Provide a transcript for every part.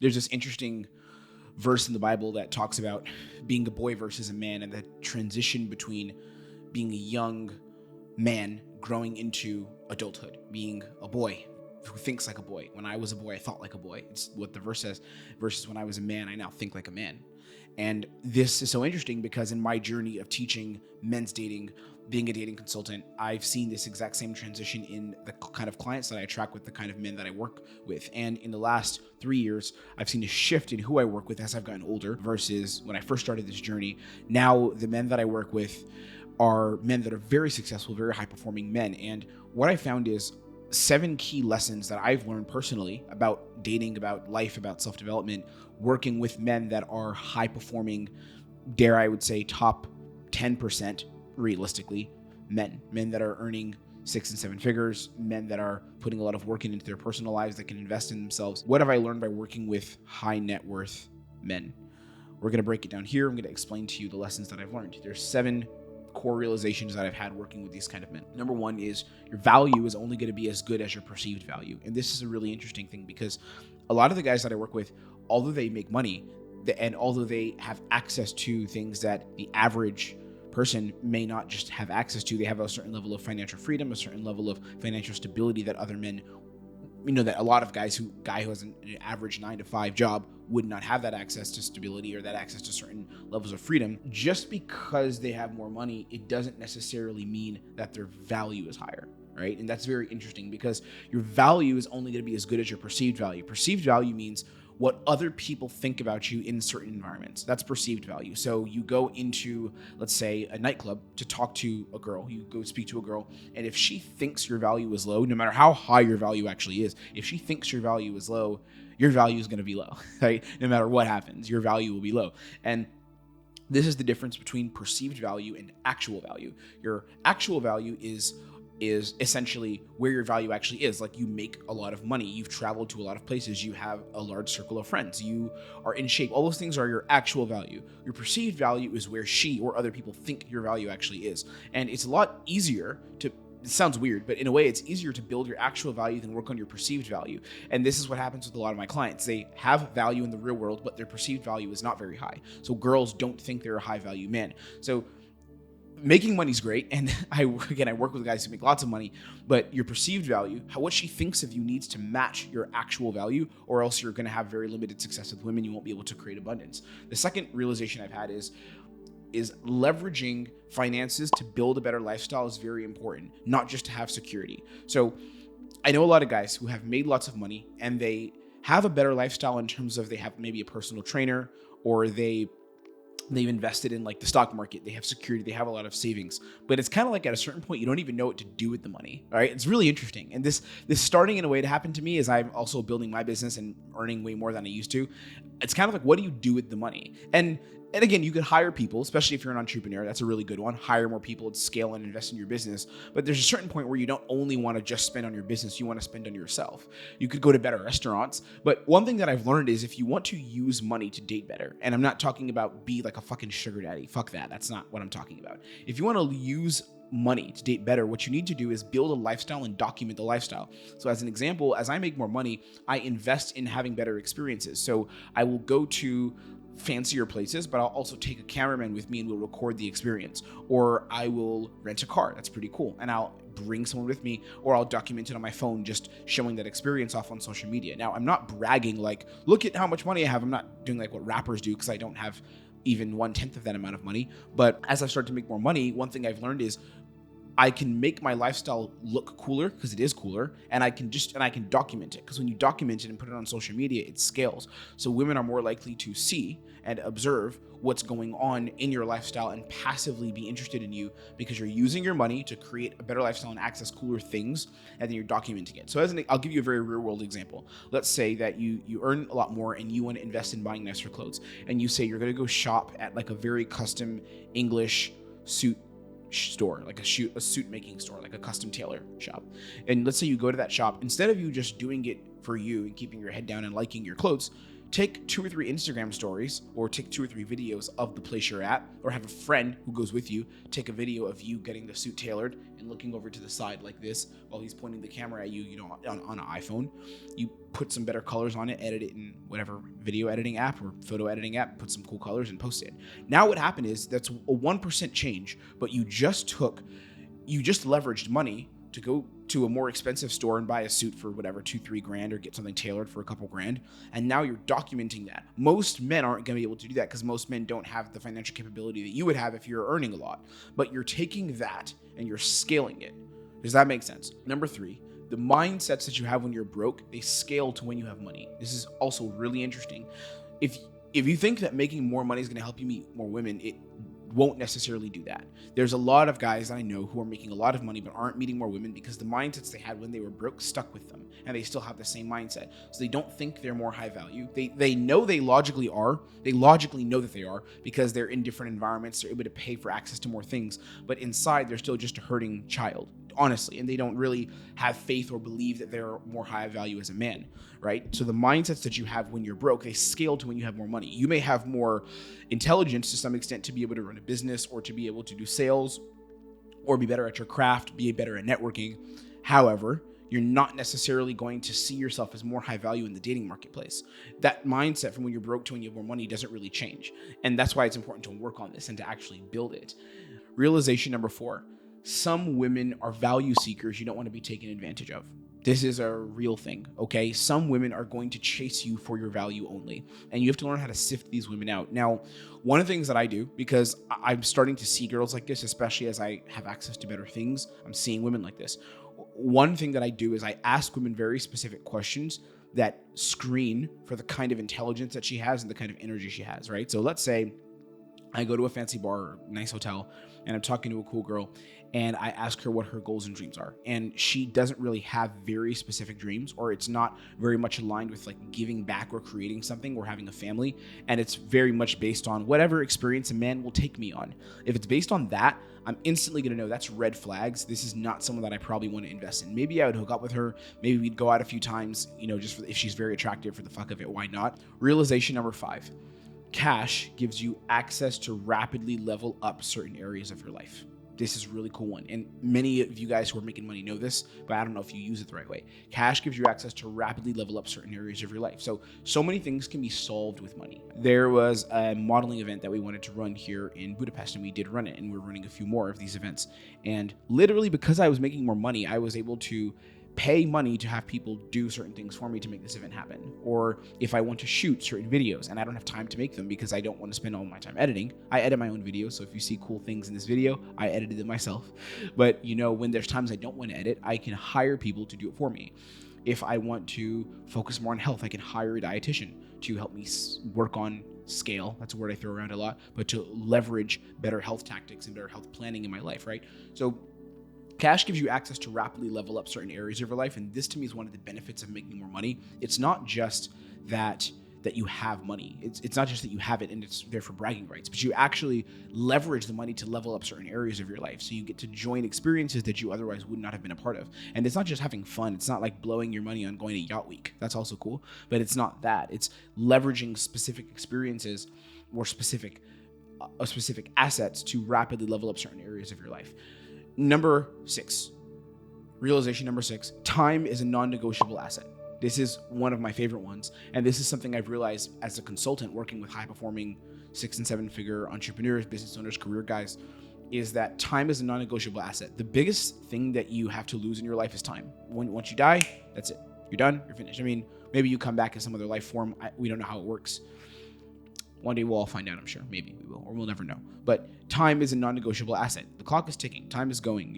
There's this interesting verse in the Bible that talks about being a boy versus a man and the transition between being a young man growing into adulthood, being a boy who thinks like a boy. When I was a boy, I thought like a boy. It's what the verse says, versus when I was a man, I now think like a man. And this is so interesting because in my journey of teaching men's dating, being a dating consultant, I've seen this exact same transition in the kind of clients that I attract with, the kind of men that I work with. And in the last 3 years, I've seen a shift in who I work with as I've gotten older versus when I first started this journey. Now, the men that I work with are men that are very successful, very high performing men. And what I found is 7 key lessons that I've learned personally about dating, about life, about self-development, working with men that are high performing, dare I would say top 10% realistically, men that are earning 6 and 7 figures, men that are putting a lot of work into their personal lives, that can invest in themselves. What have I learned by working with high net worth men? We're going to break it down here. I'm going to explain to you the lessons that I've learned. There's 7 core realizations that I've had working with these kind of men. Number 1 is your value is only going to be as good as your perceived value. And this is a really interesting thing because a lot of the guys that I work with, although they make money and although they have access to things that the average person may not just have access to, they have a certain level of financial freedom, a certain level of financial stability that other men, that a lot of guy who has an average 9-to-5 job would not have that access to stability or that access to certain levels of freedom. Just because they have more money, it doesn't necessarily mean that their value is higher, right? And that's very interesting because your value is only going to be as good as your perceived value. Perceived value means what other people think about you in certain environments. That's perceived value. So you go into, let's say, a nightclub to talk to a girl. You go speak to a girl, and if she thinks your value is low, no matter how high your value actually is, if she thinks your value is low, your value is going to be low, right? No matter what happens, your value will be low. And this is the difference between perceived value and actual value. Your actual value is essentially where your value actually is. Like, you make a lot of money, you've traveled to a lot of places, you have a large circle of friends, you are in shape. All those things are your actual value. Your perceived value is where she or other people think your value actually is. And it's a lot easier to, it sounds weird, but in a way it's easier to build your actual value than work on your perceived value. And this is what happens with a lot of my clients. They have value in the real world, but their perceived value is not very high. So girls don't think they're a high value man. So making money is great, and I work with guys who make lots of money, but your perceived value, what she thinks of you, needs to match your actual value, or else you're going to have very limited success with women. You won't be able to create abundance. The second realization I've had is leveraging finances to build a better lifestyle is very important, not just to have security. So I know a lot of guys who have made lots of money and they have a better lifestyle in terms of they have maybe a personal trainer, or they've invested in like the stock market, they have security, they have a lot of savings, but it's kind of like at a certain point, you don't even know what to do with the money. All right. It's really interesting. And this starting in a way to happen to me as I'm also building my business and earning way more than I used to. It's kind of like, what do you do with the money? And again, you could hire people, especially if you're an entrepreneur. That's a really good one. Hire more people to scale and invest in your business. But there's a certain point where you don't only want to just spend on your business. You want to spend on yourself. You could go to better restaurants. But one thing that I've learned is if you want to use money to date better, and I'm not talking about be like a fucking sugar daddy. Fuck that. That's not what I'm talking about. If you want to use money to date better, what you need to do is build a lifestyle and document the lifestyle. So as an example, as I make more money, I invest in having better experiences. So I will go to fancier places, but I'll also take a cameraman with me and we'll record the experience. Or I will rent a car. That's pretty cool. And I'll bring someone with me, or I'll document it on my phone, just showing that experience off on social media. Now, I'm not bragging like, look at how much money I have. I'm not doing like what rappers do, because I don't have even 1/10 of that amount of money. But as I've started to make more money, one thing I've learned is I can make my lifestyle look cooler, because it is cooler, and I can document it, because when you document it and put it on social media, it scales. So women are more likely to see and observe what's going on in your lifestyle and passively be interested in you, because you're using your money to create a better lifestyle and access cooler things, and then you're documenting it. So I'll give you a very real world example. Let's say that you earn a lot more and you want to invest in buying nicer clothes, and you say you're going to go shop at like a very custom English suit store, like a suit making store, like a custom tailor shop. And let's say you go to that shop, instead of you just doing it for you and keeping your head down and liking your clothes, take 2 or 3 Instagram stories, or take 2 or 3 videos of the place you're at, or have a friend who goes with you take a video of you getting the suit tailored and looking over to the side like this while he's pointing the camera at you, on an iPhone. You put some better colors on it, edit it in whatever video editing app or photo editing app, put some cool colors and post it. Now what happened is that's a 1% change, but you just leveraged money to go to a more expensive store and buy a suit for whatever, $2-3 or get something tailored for a couple grand. And now you're documenting that. Most men aren't going to be able to do that because most men don't have the financial capability that you would have if you're earning a lot. But you're taking that and you're scaling it. Does that make sense? Number 3, the mindsets that you have when you're broke, they scale to when you have money. This is also really interesting. If you think that making more money is going to help you meet more women, it won't necessarily do that. There's a lot of guys that I know who are making a lot of money but aren't meeting more women because the mindsets they had when they were broke stuck with them, and they still have the same mindset. So they don't think they're more high value. They know they logically are. They logically know that they are because they're in different environments. They're able to pay for access to more things, but inside they're still just a hurting child, honestly, and they don't really have faith or believe that they're more high value as a man, right? So the mindsets that you have when you're broke, they scale to when you have more money. You may have more intelligence to some extent to be able to run a business or to be able to do sales or be better at your craft, be better at networking. However, you're not necessarily going to see yourself as more high value in the dating marketplace. That mindset from when you're broke to when you have more money doesn't really change. And that's why it's important to work on this and to actually build it. Realization number 4. Some women are value seekers you don't want to be taken advantage of. This is a real thing, okay? Some women are going to chase you for your value only, and you have to learn how to sift these women out. Now, one of the things that I do, because I'm starting to see girls like this, especially as I have access to better things, I'm seeing women like this. One thing that I do is I ask women very specific questions that screen for the kind of intelligence that she has and the kind of energy she has, right? So let's say I go to a fancy bar or nice hotel and I'm talking to a cool girl and I ask her what her goals and dreams are. And she doesn't really have very specific dreams, or it's not very much aligned with like giving back or creating something or having a family. And it's very much based on whatever experience a man will take me on. If it's based on that, I'm instantly going to know that's red flags. This is not someone that I probably want to invest in. Maybe I would hook up with her. Maybe we'd go out a few times, just if she's very attractive for the fuck of it, why not? Realization number 5. Cash gives you access to rapidly level up certain areas of your life. This is a really cool one. And many of you guys who are making money know this, but I don't know if you use it the right way. Cash gives you access to rapidly level up certain areas of your life. So many things can be solved with money. There was a modeling event that we wanted to run here in Budapest, and we did run it, and we're running a few more of these events. And literally because I was making more money, I was able to pay money to have people do certain things for me to make this event happen. Or if I want to shoot certain videos and I don't have time to make them because I don't want to spend all my time editing, I edit my own videos. So if you see cool things in this video, I edited them myself. But when there's times I don't want to edit, I can hire people to do it for me. If I want to focus more on health, I can hire a dietitian to help me work on scale. That's a word I throw around a lot, but to leverage better health tactics and better health planning in my life, right? So cash gives you access to rapidly level up certain areas of your life, and this to me is one of the benefits of making more money. It's not just that you have money. It's not just that you have it and it's there for bragging rights, but you actually leverage the money to level up certain areas of your life. So you get to join experiences that you otherwise would not have been a part of. And it's not just having fun. It's not like blowing your money on going to Yacht Week. That's also cool, but it's not that. It's leveraging specific experiences or specific assets to rapidly level up certain areas of your life. Number 6, realization number 6, time is a non-negotiable asset. This is one of my favorite ones. And this is something I've realized as a consultant working with high-performing 6- and 7-figure entrepreneurs, business owners, career guys, is that time is a non-negotiable asset. The biggest thing that you have to lose in your life is time. Once you die, that's it. You're done. You're finished. I mean, maybe you come back in some other life form. We don't know how it works. One day we'll all find out, I'm sure. Maybe we will, or we'll never know. But time is a non-negotiable asset. The clock is ticking. Time is going.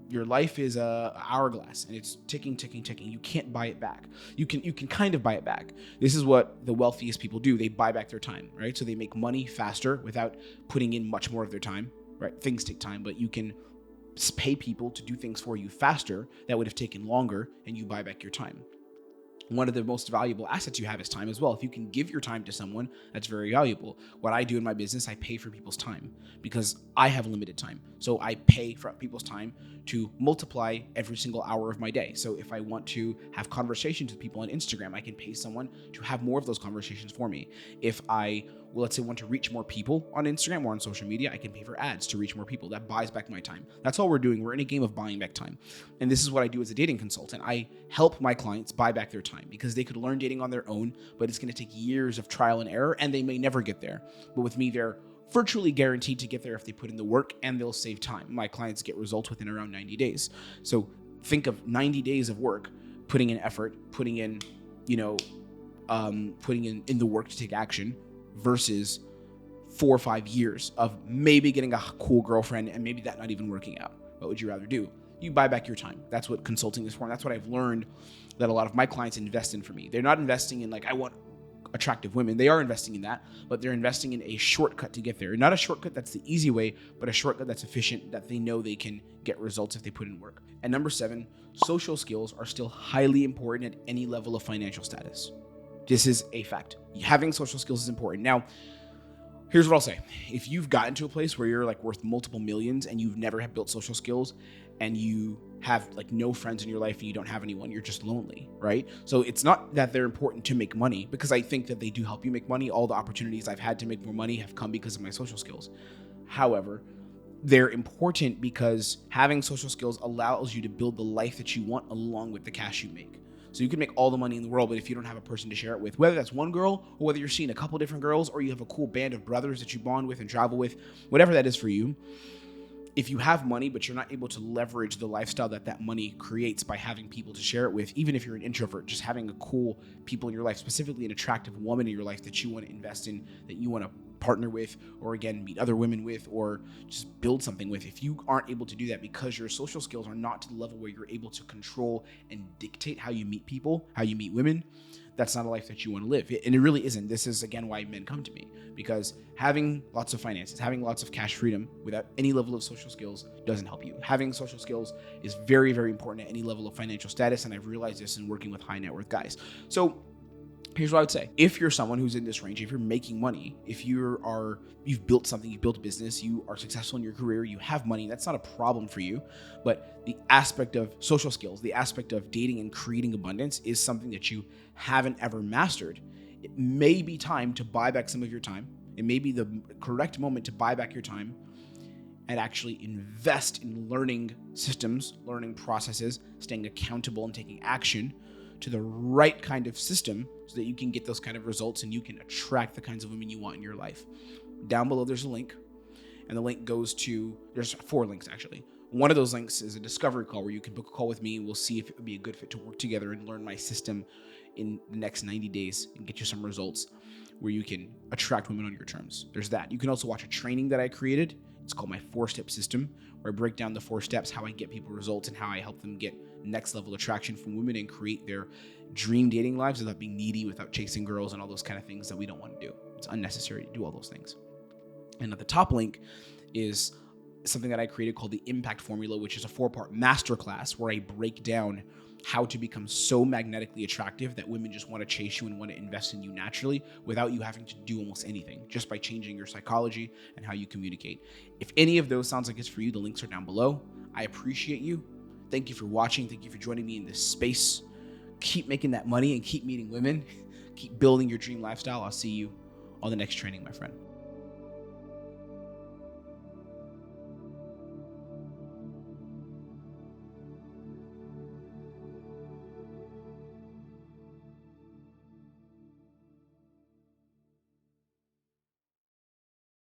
Your life is a hourglass, and it's ticking. You can't buy it back. You can kind of buy it back. This is what the wealthiest people do. They buy back their time, right? So they make money faster without putting in much more of their time, right? Things take time, but you can pay people to do things for you faster that would have taken longer, and you buy back your time. one of the most valuable assets you have is time as well. If you can give your time to someone, that's very valuable. What I do in my business, I pay for people's time because I have limited time. So I pay for people's time to multiply every single hour of my day. So if I want to have conversations with people on Instagram, I can pay someone to have more of those conversations for me. If I, well, let's say, want to reach more people on Instagram or on social media, I can pay for ads to reach more people. That buys back my time. That's all we're doing. We're in a game of buying back time. And this is what I do as a dating consultant. I help my clients buy back their time because they could learn dating on their own, but it's going to take years of trial and error, and they may never get there. But with me, they're virtually guaranteed to get there if they put in the work, and they'll save time. My clients get results within around 90 days. So think of 90 days of work, putting in effort, putting in, putting in the work to take action versus 4 or 5 years of maybe getting a cool girlfriend and maybe that not even working out. What would you rather do? You buy back your time. That's what consulting is for. And that's what I've learned that a lot of my clients invest in for me. They're not investing in I want attractive women. They are investing in that, but they're investing in a shortcut to get there. Not a shortcut that's the easy way, but a shortcut that's efficient, that they know they can get results if they put in work. And number 7, social skills are still highly important at any level of financial status. This is a fact. Having social skills is important. Now, here's what I'll say. If you've gotten to a place where you're worth multiple millions and you've never have built social skills and you have no friends in your life and you don't have anyone, you're just lonely, right? So it's not that they're important to make money, because I think that they do help you make money. All the opportunities I've had to make more money have come because of my social skills. However, they're important because having social skills allows you to build the life that you want along with the cash you make. So you can make all the money in the world, but if you don't have a person to share it with, whether that's one girl or whether you're seeing a couple different girls or you have a cool band of brothers that you bond with and travel with, whatever that is for you, if you have money, but you're not able to leverage the lifestyle that money creates by having people to share it with, even if you're an introvert, just having a cool people in your life, specifically an attractive woman in your life that you want to invest in, that you want to partner with, or again, meet other women with, or just build something with. If you aren't able to do that because your social skills are not to the level where you're able to control and dictate how you meet people, how you meet women, that's not a life that you want to live. And it really isn't. This is, again, why men come to me, because having lots of finances, having lots of cash freedom without any level of social skills doesn't help you. Having social skills is very, very important at any level of financial status, and I've realized this in working with high net worth guys. So here's what I would say. If you're someone who's in this range, if you're making money, if you've built something, you've built a business, you are successful in your career, you have money, that's not a problem for you. But the aspect of social skills, the aspect of dating and creating abundance is something that you haven't ever mastered. It may be time to buy back some of your time. It may be the correct moment to buy back your time and actually invest in learning systems, learning processes, staying accountable and taking action to the right kind of system so that you can get those kind of results and you can attract the kinds of women you want in your life. Down below, there's a link, and the link goes to, there's 4 links actually. One of those links is a discovery call where you can book a call with me and we'll see if it would be a good fit to work together and learn my system in the next 90 days and get you some results where you can attract women on your terms. There's that. You can also watch a training that I created. It's called my 4-step system, where I break down the 4 steps, how I get people results and how I help them get next level attraction from women and create their dream dating lives without being needy, without chasing girls and all those kind of things that we don't want to do. It's unnecessary to do all those things. And at the top link is something that I created called the Impact Formula, which is a 4-part masterclass where I break down how to become so magnetically attractive that women just want to chase you and want to invest in you naturally without you having to do almost anything, just by changing your psychology and how you communicate. If any of those sounds like it's for you, the links are down below. I appreciate you. Thank you for watching. Thank you for joining me in this space. Keep making that money and keep meeting women. Keep building your dream lifestyle. I'll see you on the next training, my friend.